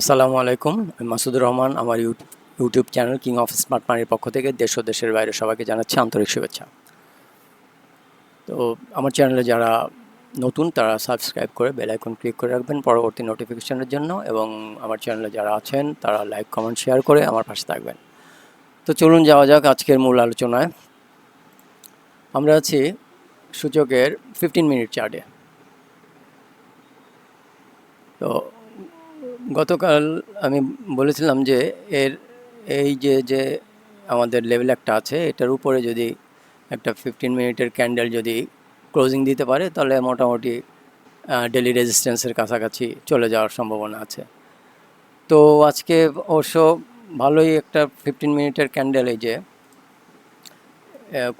আসসালামু আলাইকুম, আমি মাসুদুর রহমান। আমার YouTube channel king of smart মানির পক্ষ থেকে দেশ ও দেশের বাইরে সবাইকে জানাচ্ছি আন্তরিক শুভেচ্ছা। তো আমার চ্যানেলে যারা নতুন তারা সাবস্ক্রাইব করে বেল আইকন ক্লিক করে রাখবেন পরবর্তী নোটিফিকেশনের জন্য, এবং আমার চ্যানেলে যারা আছেন তারা লাইক কমেন্ট শেয়ার করে আমার পাশে থাকবেন। তো চলুন যাওয়া যাক আজকের মূল আলোচনায়। আমরা আছি সূচকের 15 মিনিট চার্টে। তো গতকাল আমি বলেছিলাম যে এর এই যে আমাদের লেভেল একটা আছে, এটার উপরে যদি একটা 15 মিনিটের ক্যান্ডেল যদি ক্লোজিং দিতে পারে তাহলে মোটামুটি ডেলি রেজিস্ট্যান্সের কাছাকাছি চলে যাওয়ার সম্ভাবনা আছে। তো আজকে অবশ্য ভালোই একটা 15 মিনিটের ক্যান্ডেল, এই যে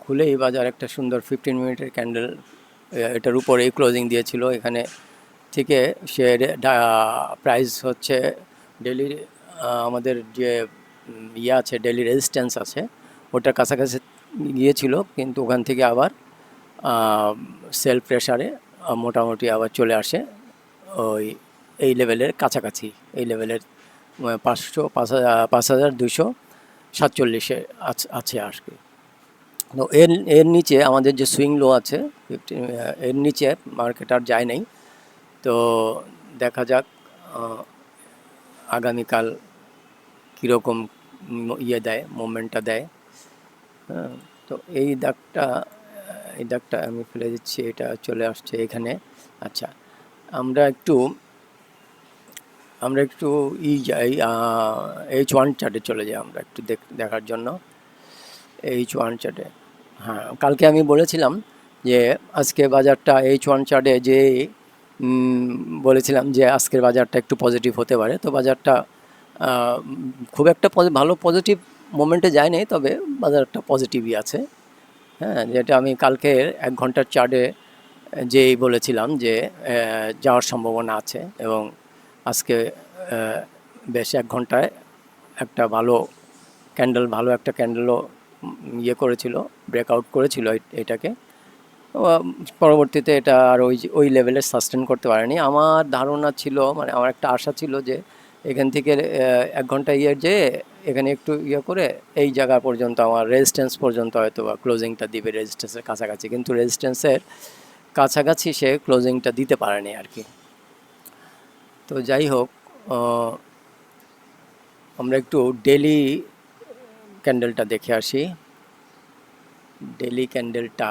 খুলেই বাজার একটা সুন্দর 15 মিনিটের ক্যান্ডেল এটার উপরেই ক্লোজিং দিয়েছিল। এখানে থেকে সে প্রাইস হচ্ছে ডেলি আমাদের যে ইয়ে আছে, ডেলি রেজিস্ট্যান্স আছে, ওটার কাছাকাছি গিয়েছিল, কিন্তু ওখান থেকে আবার সেল প্রেশারে মোটামুটি আবার চলে আসে ওই এই লেভেলের কাছাকাছি, এই লেভেলের 5,247 আছে আর কি। তো এর নিচে আমাদের যে সুইং লো আছে 15, এর নিচে মার্কেট আর যায় নাই। তো দেখা যাক আগামীকাল কীরকম ইয়ে দেয়, মুভমেন্টটা দেয়। হ্যাঁ, তো এই দাগটা আমি ফেলে দিচ্ছি, এটা চলে আসছে এখানে। আচ্ছা, আমরা একটু যাই, H1 চার্টে চলে যাই আমরা একটু দেখার জন্য। H1 চার্টে, হ্যাঁ, কালকে আমি বলেছিলাম যে আজকে বাজারটা H1 চার্টে যে বলেছিলাম যে আজকের বাজারটা একটু পজিটিভ হতে পারে। তো বাজারটা খুব একটা ভালো পজিটিভ মোমেন্টে যায়নি, তবে বাজারটা পজিটিভই আছে। হ্যাঁ, যেটা আমি কালকের 1 ঘন্টার চার্টে যেই বলেছিলাম যে যাওয়ার সম্ভাবনা আছে, এবং আজকে বেশ 1 ঘন্টায় একটা ভালো একটা ক্যান্ডেলও ইয়ে করেছিল, ব্রেকআউট করেছিল এটাকে। পরবর্তীতে এটা আর ওই লেভেলে সাস্টেন করতে পারেনি। আমার ধারণা ছিল, মানে আমার একটা আশা ছিল যে এখান থেকে 1 ঘন্টা যে এখানে একটু করে এই জায়গা পর্যন্ত, আমার রেজিস্ট্যান্স পর্যন্ত হয়তো বা ক্লোজিংটা দিবে রেজিস্ট্যান্সের কাছাকাছি, কিন্তু রেজিস্ট্যান্সের কাছাকাছি সে ক্লোজিংটা দিতে পারেনি আর কি। তো যাই হোক, আমরা একটু ডেলি ক্যান্ডেলটা দেখে আসি। ডেলি ক্যান্ডেলটা,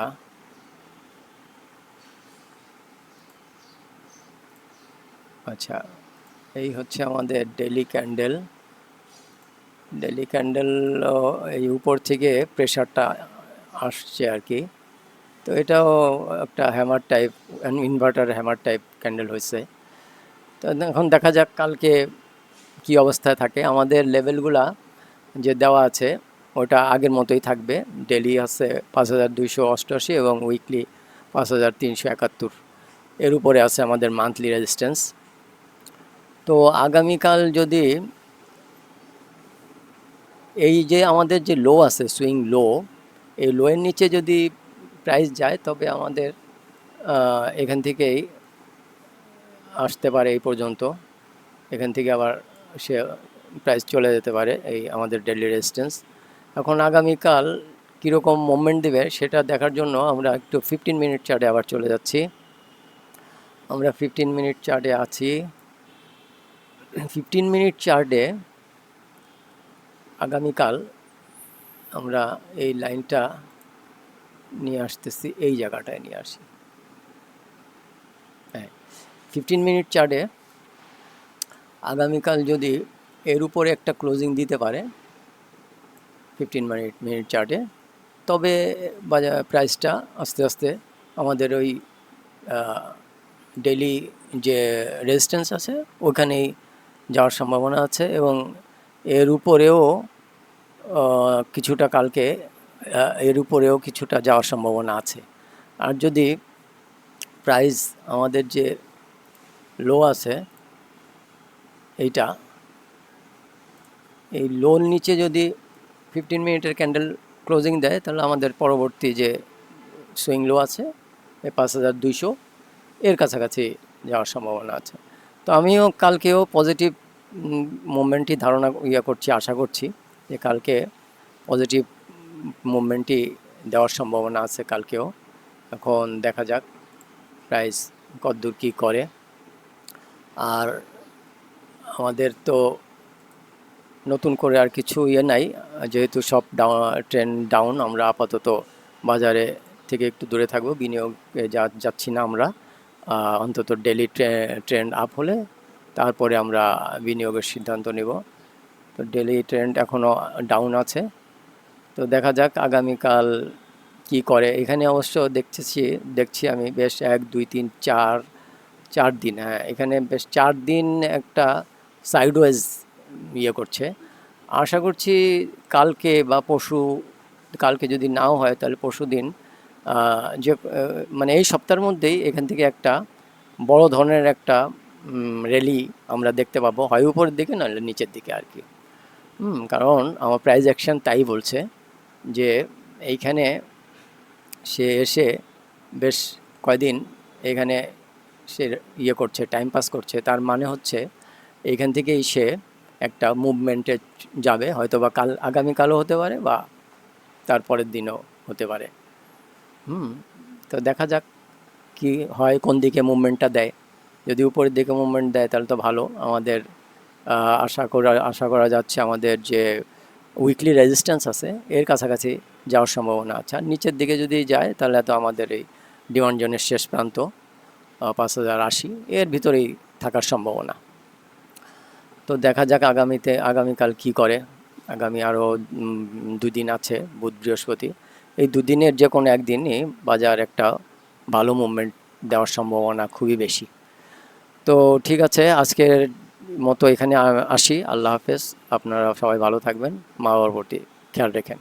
আচ্ছা, এই হচ্ছে আমাদের ডেলি ক্যান্ডেল। এই উপর থেকে প্রেশারটা আসছে আর কি। তো এটাও একটা hammer type, inverter hammer type candle হয়েছে। তো এখন দেখা যাক কালকে কি অবস্থায় থাকে। আমাদের লেভেলগুলা যে দেওয়া আছে ওটা আগের মতোই থাকবে। ডেলি আছে 5,288 এবং উইকলি 5,371, এর উপরে আছে আমাদের মান্থলি রেজিস্ট্যান্স। তো আগামীকাল যদি এই যে আমাদের যে লো আছে, সুইং লো, এই লোয়ের নিচে যদি প্রাইস যায় তবে আমাদের এখান থেকেই আসতে পারে এই পর্যন্ত, এখান থেকে আবার সে প্রাইস চলে যেতে পারে এই আমাদের ডেলি রেজিস্ট্যান্স। এখন আগামীকাল কীরকম মুভমেন্ট দেবে সেটা দেখার জন্য আমরা একটু 15 মিনিট চার্টে আবার চলে যাচ্ছি। আমরা 15 মিনিট চার্টে আছি। 15 মিনিট চার্টে আগামীকাল আমরা এই লাইনটা নিয়ে আসতেছি, এই জায়গাটায় নিয়ে আসি। হ্যাঁ, 15 মিনিট চার্টে আগামীকাল যদি এর উপরে একটা ক্লোজিং দিতে পারে 15 মিনিট চার্টে, তবে বাজার প্রাইসটা আস্তে আস্তে আমাদের ওই ডেলি যে রেজিস্ট্যান্স আছে ওখানেই যাওয়ার সম্ভাবনা আছে, এবং এর উপরেও কিছুটা কালকে এর উপরেও কিছুটা যাওয়ার সম্ভাবনা আছে। আর যদি প্রাইস আমাদের যে লো আছে এইটা, এই লোর নিচে যদি 15 মিনিটের ক্যান্ডেল ক্লোজিং দেয় তাহলে আমাদের পরবর্তী যে সুইং লো আছে এই 5,200 এর কাছাকাছি যাওয়ার সম্ভাবনা আছে। তো আমিও কালকেও পজিটিভ মুভমেন্টই করছি, আশা করছি যে কালকে পজিটিভ মুভমেন্টই দেওয়ার সম্ভাবনা আছে কালকেও। এখন দেখা যাক প্রাইস কতদূর কী করে। আর আমাদের তো নতুন করে আর কিছু নাই, যেহেতু সব ট্রেন্ড ডাউন, আমরা আপাতত বাজারে থেকে একটু দূরে থাকবো, বিনিয়োগে যাচ্ছি না আমরা। অন্তত ডেলি ট্রেন্ড আপ হলে তারপরে আমরা বিনিয়োগের সিদ্ধান্ত নেব। তো ডেলি ট্রেন্ড এখনও ডাউন আছে, তো দেখা যাক আগামীকাল কি করে। এখানে অবশ্য দেখছি আমি বেশ 1 2 3 4 4 দিন, হ্যাঁ এখানে বেশ 4 দিন একটা সাইডওয়েজ করছে। আশা করছি কালকে বা পরশু, কালকে যদি নাও হয় তাহলে পরশু দিন যে মানে এই সপ্তাহের মধ্যেই এখান থেকে একটা বড় ধরনের একটা র্যালি আমরা দেখতে পাবো, হয় উপরের দিকে নাহলে নিচের দিকে আর কি। কারণ আমার প্রাইস অ্যাকশন তাই বলছে যে এইখানে সে এসে বেশ কয়দিন এখানে সে করছে, টাইম পাস করছে, তার মানে হচ্ছে এইখান থেকেই সে একটা মুভমেন্টে যাবে, হয়তো বা আগামীকালও হতে পারে বা তারপরের দিনও হতে পারে। তো দেখা যাক কি হয়, কোন দিকে মুভমেন্টটা দেয়। যদি উপরের দিকে মুভমেন্ট দেয় তাহলে তো ভালো, আমাদের আশা করা যাচ্ছে আমাদের যে উইকলি রেজিস্ট্যান্স আছে এর কাছাকাছি যাওয়ার সম্ভাবনা আছে। আর নিচের দিকে যদি যায় তাহলে তো আমাদের এই ডিমান্ড জোনের শেষ প্রান্ত 5080 এর ভিতরেই থাকার সম্ভাবনা। তো দেখা যাক আগামীকাল কি করে। আগামী আরও 2 দিন আছে, বুধ বৃহস্পতি, এই 2 দিনের যে কোনো একদিনই বাজার একটা ভালো মুভমেন্ট দেওয়ার সম্ভাবনা খুবই বেশি। তো ঠিক আছে, আজকের মতো এখানে আসি। আল্লাহ হাফেজ, আপনারা সবাই ভালো থাকবেন, মা বাবার প্রতি খেয়াল রেখেন।